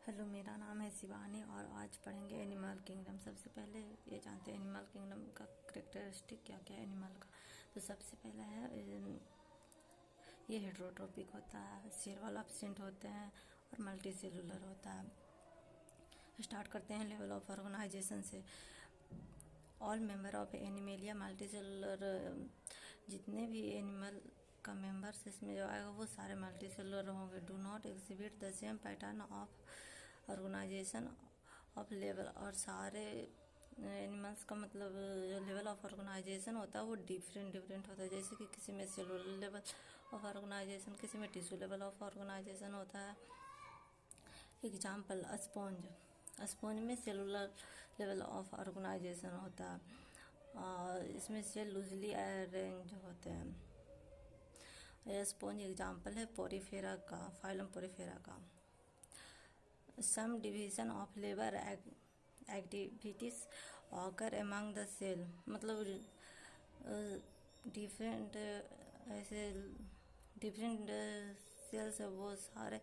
Hello, मेरा नाम है शिवानी और आज पढ़ेंगे एनिमल किंगडम। सबसे पहले ये जानते हैं एनिमल किंगडम का करेक्टरिस्टिक क्या क्या है एनिमल का। तो सबसे पहला है ये हेट्रोट्रोपिक होता है, सेल एब्सेंट होते हैं और मल्टी सेलुलर होता है। स्टार्ट करते हैं लेवल ऑफ ऑर्गेनाइजेशन से। All member of animalia multi cellular, जितने भी एनिमल का मेंबर्स इसमें जो आएगा वो सारे मल्टी सेलुलर होंगे। Do not exhibit the same pattern of organisation of level, और सारे एनिमल्स का मतलब जो लेवल ऑफ ऑर्गेनाइजेशन होता है वो डिफरेंट होता है। जैसे कि किसी में सेलुलर लेवल ऑफ ऑर्गेनाइजेशन, किसी में टिश्यू लेवल ऑफ ऑर्गेनाइजेशन होता है। एग्जाम्पल स्पॉन्ज, स्पॉन्ज में सेलुलर लेवल ऑफ ऑर्गेनाइजेशन होता है और इसमें सेल लूजली अरेंज होते हैं। स्पॉन्ज एग्जाम्पल है पोरीफेरा का, फाइलम पोरीफेरा का। Some division of labor activities occur among the cell, मतलब डिफरेंट ऐसे डिफरेंट सेल्स है वो सारे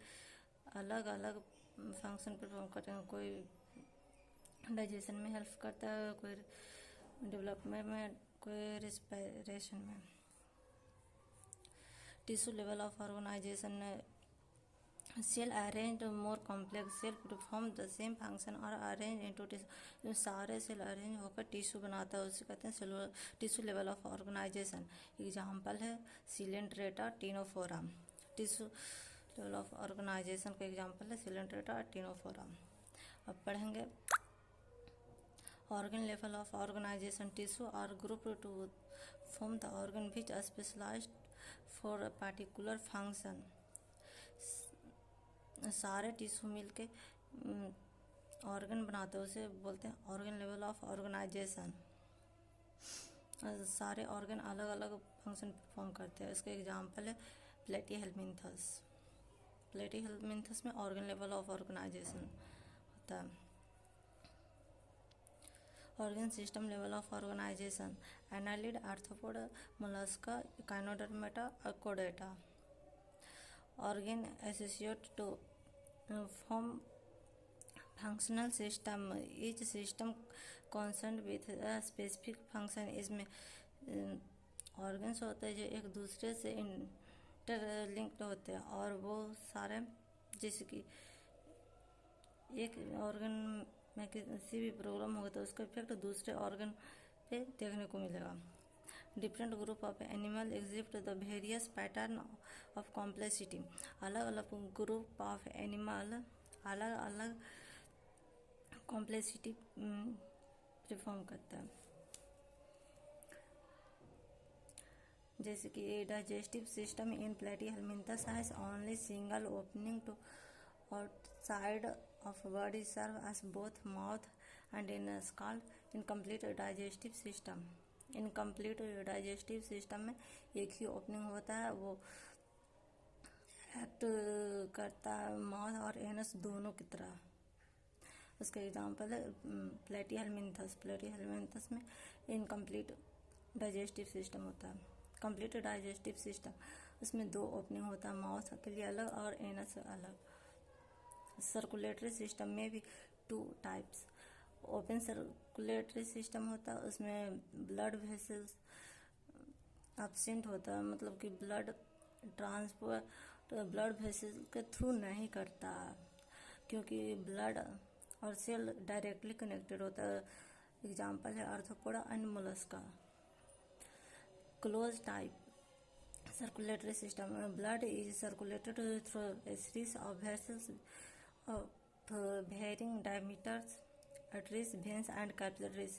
अलग अलग फंक्शन परफॉर्म करते हैं। कोई डाइजेशन में हेल्प करता है, कोई डेवलपमेंट में, कोई रिस्पिरेशन में। Tissue level of organization, cell arrange more complex cell perform the same function और अरेंज इनटू टिश्यू, सारे सेल अरेंज होकर टिश्यू बनाता है, उसे कहते हैं cellular tissue level of organization. Example है coelenterata ctenophora. Tissue level of organization का एग्जांपल है सिलेंट्रेटा टिनोफोरा। अब पढ़ेंगे organ level of organization. Tissue are group to form the organ which specialized for a particular function. सारे tissue मिलके organ बनाते हैं, उसे बोलते हैं ऑर्गन लेवल ऑफ ऑर्गेनाइजेशन। सारे ऑर्गन अलग अलग फंक्शन परफॉर्म करते हैं। इसका एग्जांपल है प्लेटीहेल्मिन्थस। प्लेटीहेल्मिन्थस में ऑर्गन लेवल ऑफ ऑर्गेनाइजेशन होता है। Organ system level of organization, annelid, arthropod, mollusca, echinodermata, कोडेटा। Organ associate to form functional system, each system concern with specific function. इसमें ऑर्गन्स होते हैं जो एक दूसरे से इंटरलिंक्ड होते हैं और वो सारे, जैसे कि एक ऑर्गन में किसी भी प्रॉब्लम होगा तो उसका इफेक्ट दूसरे ऑर्गन पे देखने को मिलेगा। Different group of animal exhibit the various pattern of complexity. अलग अलग ग्रुप ऑफ एनिमल अलग अलग कॉम्प्लेक्सिटी परफॉर्म करता है। जैसे कि digestive system in platyhelminthes has only single opening to outside of body serve as both mouth and anus called incomplete digestive system. Incomplete digestive system में एक ही ओपनिंग होता है, वो एक्ट करता है माउथ और एनस दोनों की तरह। उसका एग्जांपल है प्लेटीहेल्मिन्थस। प्लेटीहेल्मिन्थस में इनकम्प्लीट डाइजेस्टिव सिस्टम होता है। कंप्लीट डाइजेस्टिव सिस्टम, उसमें दो ओपनिंग होता है, माउथ के लिए अलग और एनस अलग। सर्कुलेटरी सिस्टम में भी two types. Open circulatory system होता है, उसमें ब्लड वेसल्स एब्सेंट होता है, मतलब कि ब्लड ट्रांसपोर्ट ब्लड वेसल्स के थ्रू नहीं करता, क्योंकि ब्लड और सेल डायरेक्टली कनेक्टेड होता है। एग्जांपल है arthropoda and Mollusca. Close type circulatory system, blood is circulated through a series of vessels of varying diameters, arteries, veins and capillaries,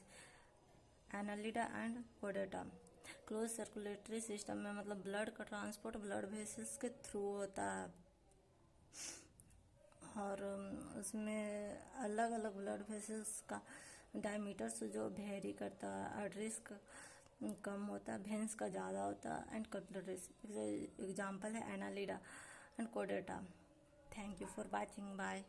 annelida and chordata। Close circulatory system में मतलब blood का transport blood vessels के through होता है और उसमें अलग अलग ब्लड वेसल्स का डायमीटर्स जो वेरी करता है, आर्टरीज का कम होता है, वेन्स का ज़्यादा होता है एंड कैपिलरीज। एग्जाम्पल है एनालिडा एंड कोडेटा। Thank you for watching, bye.